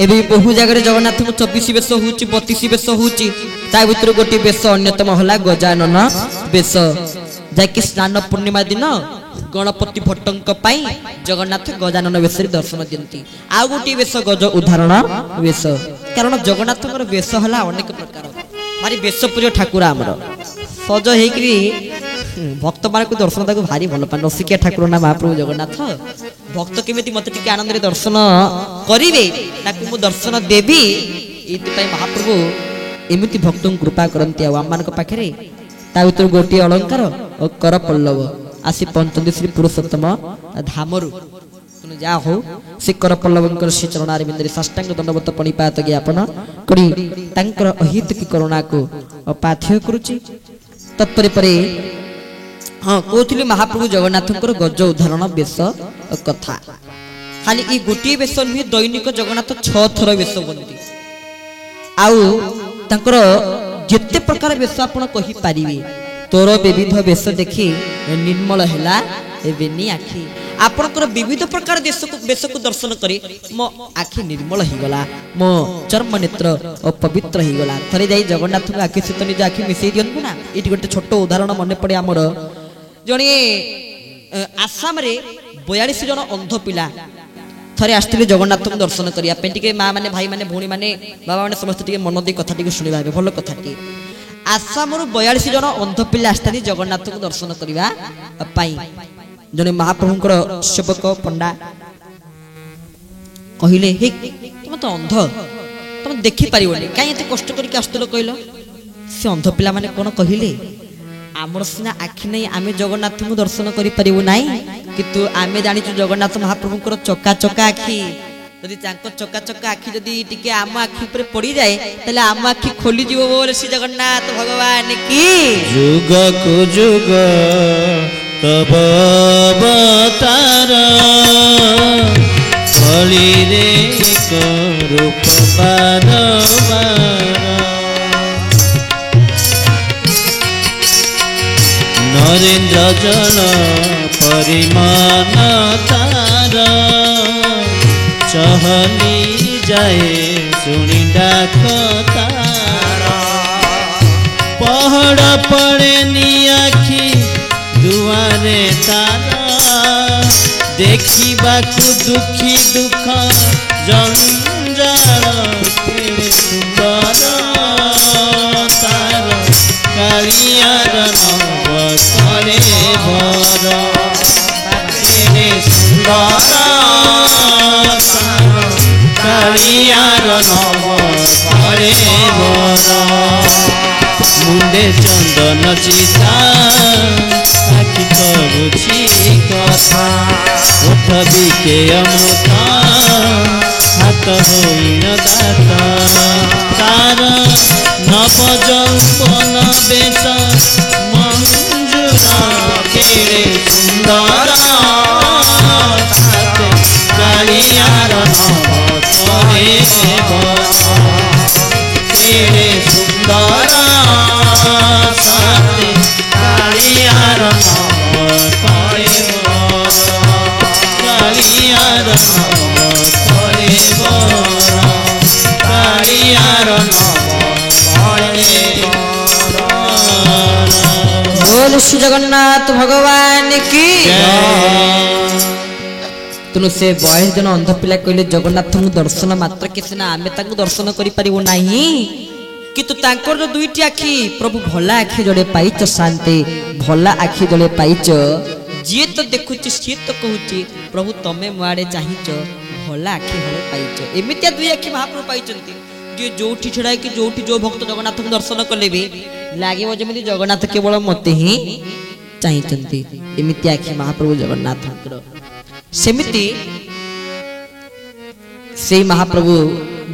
एबे बहु जगह जगन्नाथ को 24 बेश होउची 32 बेश होउची ता भितर गोटी बेश अन्यतम होला गजानन बेश जाकि स्नान पूर्णिमा दिन गणपति भट्टंक पाई जगन्नाथ गजानन बेश दर्शन दियंती आ गोटी बेश गज उदाहरण बेश कारण जगन्नाथकर बेश होला अनेक प्रकार भारी बेश प्रिय ठाकुर आमर सज हेकरी भक्त मान को दर्शन ताको भारी भल पान रसिकिया ठाकुर ना महाप्रभु जगन्नाथ भक्त केमिति मते टिके आनंद रे दर्शन करिवे ताकू मु दर्शन देबी एति पई महाप्रभु एमिति भक्तों कृपा करंती आ आम मान को पाखरे ता उतर गोटी अलंकार और कर पल्लव आसी पंचदी श्री पुरुषोत्तम धामरु तुम जा हो से कर पल्लवंकर श्री चरणार बिंदरी साष्टांग दंडवत पणिपात ज्ञापन करी तांकर अहित की करुणा को पाथ्य करूची तत्परे परे हाँ कहते महाप्रभु जगन्नाथंकर गज उदाहरण बेश कथा खाली ई गोटे बेश नुहे दैनिक जगन्नाथ 6 थर बेश बनती आउ तांकर जेते प्रकार बेश आपण कहि पारिबे तोर विविध बेश देखि निर्मल हैला एबेनी आखि आपणकर विविध प्रकार बेश को दर्शन करी मो आखि निर्मल ही गला मो चर्म नेत्र और पवित्र ही गला थरे जाई जगन्नाथ को आखि सहित निज आखि मिसई दियंतु ना इटी गोटे छोट उदाहरण मन पड़े आमर जणे आसाम रे 42 जन अंध पिला थरे आस्थिले जगन्नाथ को दर्शन करिया पे टिके मां माने भाई माने भौणी माने बाबा माने समस्त टिके मन दे कथा टिके सुनिबा भलो कथाटी आसाम रु 42 जन अंध पिला आस्थिले जगन्नाथ को दर्शन करिवा पाई जने महाप्रभुकर सेवक पंडा कहिले हे तुम तो अंध तुम देखि पारिबोनी काई एते कष्ट करी आस्तलो कहलो से अंध पिला माने कोन कहिले आमर सिना आखि नहीं आमे जगन्नाथ को दर्शन करि परिबो नाही किंतु आमे जानि छु जगन्नाथ महाप्रभुकर चक्का चक्का आखि यदि चांको चक्का चक्का आखि यदि टिके आम आखि पर पड़ी जाए तले आम आखि खोली जीवो बोले श्री जगन्नाथ भगवान की जुग को जुग तब अवतार कली रे रूप बार नरेन्द्र जल परिमान तार चहली जाए सुनी डाक तार पहाड़ पड़े नी आखि दुआरे तारा देखा दुखी दुख जंजाल सुंदर तार कालियार नव करे भर सुंदर कालियार नव करे भर मुंडे चंदन चिता आखि बुझी कथा उठ बिके अमृता हाथ होइन दाता तार नव जौवन बेच मंजुरा केरे सुंदर कालियार नव करे केरे सुंदर कालियार नव करे कालियार नव करे कालियार नव करे बोल श्री जगन्नाथ भगवान की तुनु से 22 जन अंध पिला कहले जगन्नाथ को दर्शन मात्र किसी ना आमे ताको दर्शन करि परिबो नाही किंतु तांकर दुईटी आखि प्रभु भला आखि जड़े पाइच शांति भला आखि जड़े पाइच जी तो देखुची सी तो कहूची प्रभु तमे मुआड़े चाहिच भला आखि हले पाइच एमितिया दुई आखि महाप्रभु पाइचंती जे जोठी छड़ाई कि जोठी जो भक्त जगन्नाथ को दर्शन कले भी लागिबो जेमिति जगन्नाथ केवल मते ही चाहिचंती एमिति आखि महाप्रभु जगन्नाथ सेमिति से महाप्रभु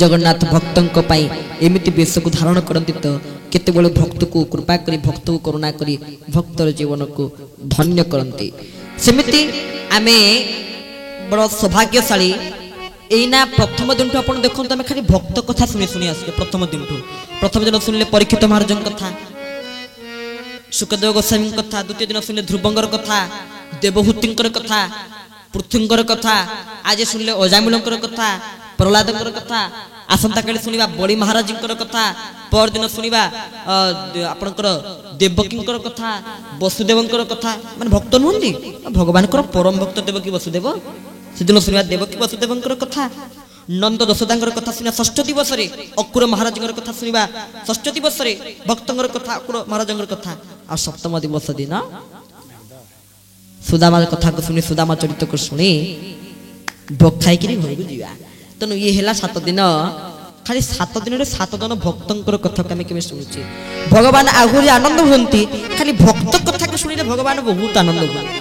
जगन्नाथ भक्तों पाई एमिति वेश को धारण करती तो केते बळे भक्त को कृपा करी भक्त को करुणा करी भक्तर जीवन को धन्य करती सेमिति आमे बड़ सौभाग्यशाली एना प्रथम दिन ठू आपण देखो आम खाली भक्त कथा शुणी शुणी आस प्रथम दिन ठू प्रथम दिन शुणिले परीक्षित महाराज कथा सुखदेव गोस्वामी कथा द्वितीय दिन शुणिले ध्रुवंगर कथा देवहूतिंकर कथा पृथ्वींकर कथा आज शुणिले अजामिलंकर कथा प्रहलादଙ୍କର କଥା ଆସନ୍ତା କାଲି ଶୁଣିବା ବଳି ମହାରାଜଙ୍କର କଥା ପରଦିନ ଶୁଣିବା ଆପଣଙ୍କର ଦେବକୀଙ୍କର କଥା ବସୁଦେବଙ୍କର କଥା ମାନେ ଭକ୍ତ ନୁହନ୍ତି ଭଗବାନଙ୍କର ପରମ ଭକ୍ତ ଦେବକୀ ବସୁଦେବ ସେଦିନ ଶୁଣିବା ଦେବକୀ ବସୁଦେବଙ୍କର କଥା ନନ୍ଦ ଯଶୋଦାଙ୍କର କଥା ଶୁଣିବା ଷଷ୍ଠ ଦିବସରେ ଅକୁର ମହାରାଜଙ୍କର କଥା ଶୁଣିବା ଷଷ୍ଠ ଦିବସରେ ଭକ୍ତଙ୍କର କଥା ଅକୁର ମହାରାଜଙ୍କର କଥା ଆଉ ସପ୍ତମ ଦିବସ ଦିନ ସୁଦାମା କଥାକୁ ଶୁଣି ସୁଦାମା ଚରିତ୍ରକୁ ଶୁଣି ଭୋଗ ଖାଇକିରି ଘରକୁ ଯିବା ତେଣୁ ଇଏ ହେଲା 7 ଦିନ ଖାଲି 7 ଦିନରେ 7 ଜଣ ଭକ୍ତଙ୍କର କଥାକୁ ଆମେ କେବେ ଶୁଣୁଛେ ଭଗବାନ ଆହୁରି ଆନନ୍ଦ ହୁଅନ୍ତି ଖାଲି ଭକ୍ତ କଥାକୁ ଶୁଣିଲେ ଭଗବାନ ବହୁତ ଆନନ୍ଦ ହୁଅନ୍ତି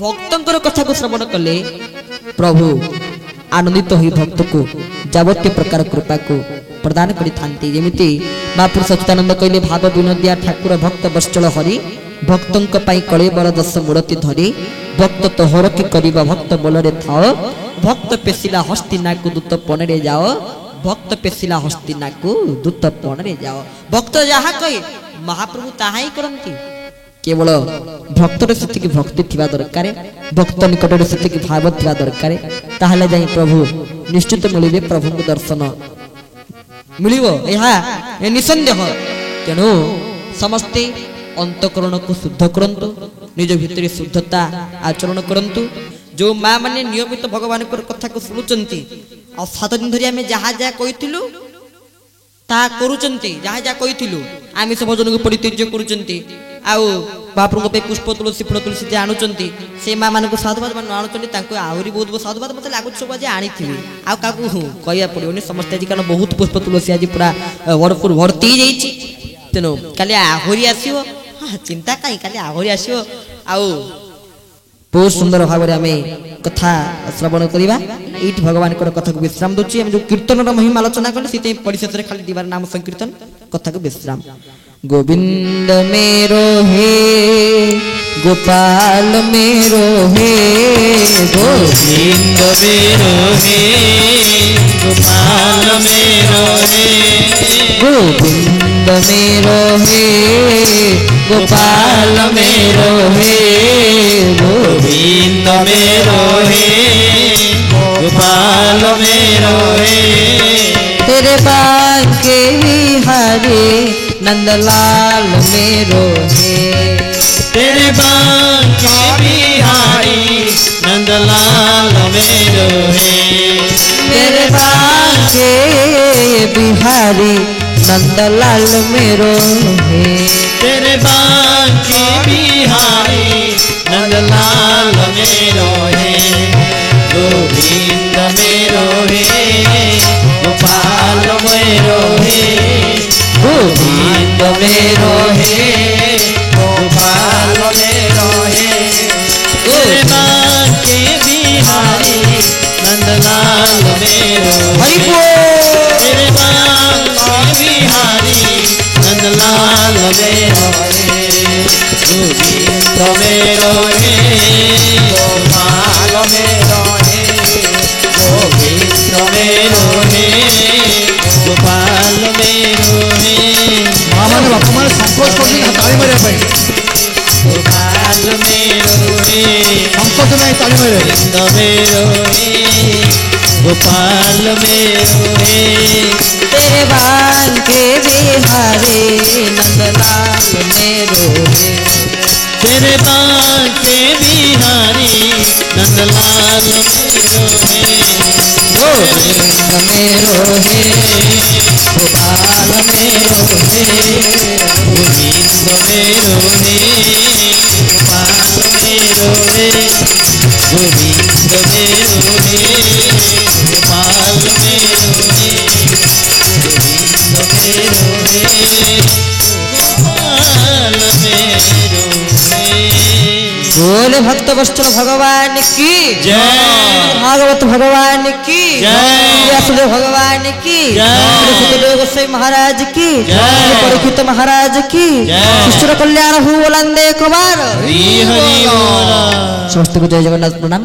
ଭକ୍ତଙ୍କର କଥାକୁ ଶ୍ରବଣ କଲେ ପ୍ରଭୁ ଆନନ୍ଦିତ ହୋଇ ଭକ୍ତକୁ ଯାବତୀୟ ପ୍ରକାର କୃପାକୁ ପ୍ରଦାନ କରିଥାନ୍ତି ଯେମିତି ମହାପୁରୁଷ ସଚ୍ଚିଦାନନ୍ଦ କହିଲେ ଭାବ ବିନୋଦିଆ ଠାକୁର ଭକ୍ତ ବତ୍ସଳ ହରି ଭକ୍ତଙ୍କ ପାଇଁ କଳେବର ଦଶ ମୂରତି ଧରି ଭକ୍ତ ତୋହର କି କରିବ ଭକ୍ତ ବୋଲରେ ଥାଅ ଭକ୍ତ ପେଶିଲା ହସ୍ତିନାକୁ ଦୂତ ପଣରେ ଯାଅ ଭକ୍ତ ପେଶିଲା ହସ୍ତିନାକୁ ଦୂତ ପଣରେ ଯାଅ ଭକ୍ତ ଯାହା କହେ ମହାପ୍ରଭୁ ତାହା ହିଁ କରନ୍ତି କେବଳ ଭକ୍ତର ସେତିକି ଭକ୍ତି ଥିବା ଦରକାର ଭକ୍ତ ନିକଟରେ ସେତିକି ଭାବ ଥିବା ଦରକାର ତାହେଲେ ଯାଇ ପ୍ରଭୁ ନିଶ୍ଚିତ ମିଳିବେ ପ୍ରଭୁଙ୍କ ଦର୍ଶନ ମିଳିବ ଏହା ନିସନ୍ଦେହ ତେଣୁ ସମସ୍ତେ अंतकरण को शुद्ध करंतु निज भितर शुद्धता आचरण करंतु जो माँ माने नियमित भगवान कथा को शुणुचंती आ 7 दिन धरी आमे जहा जहा कहिथिलु ता करूचंती जहा जहा कहिथिलु आमिष भोजन को परित्यज्य करूचंती आउ बाप्रभु पे पुष्प तुलसी फूल तुलसी जे आणुचंती से माँ मान को साधुवाद मान आणुचंती तांको आहुरी बहुत साधुवाद मते लागु सब जे आनीथिबी आ काकू कहिया पड़ियोनी समस्त आज कारण बहुत पुष्प तुलसी आज पूरा वरपुर भर्ती जाईची तेनो काली आहुरी आसीओ चिंता कहीं खाली आहुरी आसो आउ बहुत सुंदर भाव में कथा श्रवण करवा ये भगवान कथा को विश्राम दूची जो कीर्तन महिमा आलोचना कले से परिशेष खाली दीवार नाम संकीर्तन कथा को विश्राम गोविंद मेरो हे गोपाल मेरो हे गोविंद मेरो हे गोपाल मेरो हे गोविंद मेरो हे गोपाल मेरो हे गोविंद मेरो हे गोपाल मेरो हे तेरे बांके बिहारी नंदलाल मेरो हे तेरे बांके बिहारी नंदलाल मेरो हे तेरे बांके बिहारी नंदलाल मेरो हे तेरे बांके बिहारी नंदलाल मेरो हे गोविंद मेरो हे गोपाल मेरो हे गोविंद मेरो हे गोपाल मेरो हे तेरे बांके बिहारी नंदलाल मेरो हरि हे तेरे बांके बिहारी नंदलाल मेरो हे गोविंद मेरो हे गोपाल मेरो हे गोविंद मेरो हे गोपाल मेरो हे मामाने बापा माने संकोच करनी ताली मारे भाई गोपाल मेरो हे संकोच नहीं ताली मारे गोविंद मेरो हे गोपाल मेरो हे तेरे बांके बिहारी नंदलाल मेरो हे तेरे बांके बिहारी नंदलाल मेरो हे गोविंद मेरो हे गोपाल मेरो हे गोविंद मेरो हे गोपाल मेरो हे गोविंद मेरो हे गोपाल मेरो हे गोविंद मेरो हे गोपाल मेरो हे बोले भक्त वत्सल भगवान की जय भागवत भगवान की जय व्यासदेव भगवान की जय सुखदेव गोसाई महाराज की जय परीक्षित महाराज की जय शिष्टर कल्याण हु बोलंदे कुमार हरि हरि बोल समस्त को जय जगन्नाथ प्रणाम।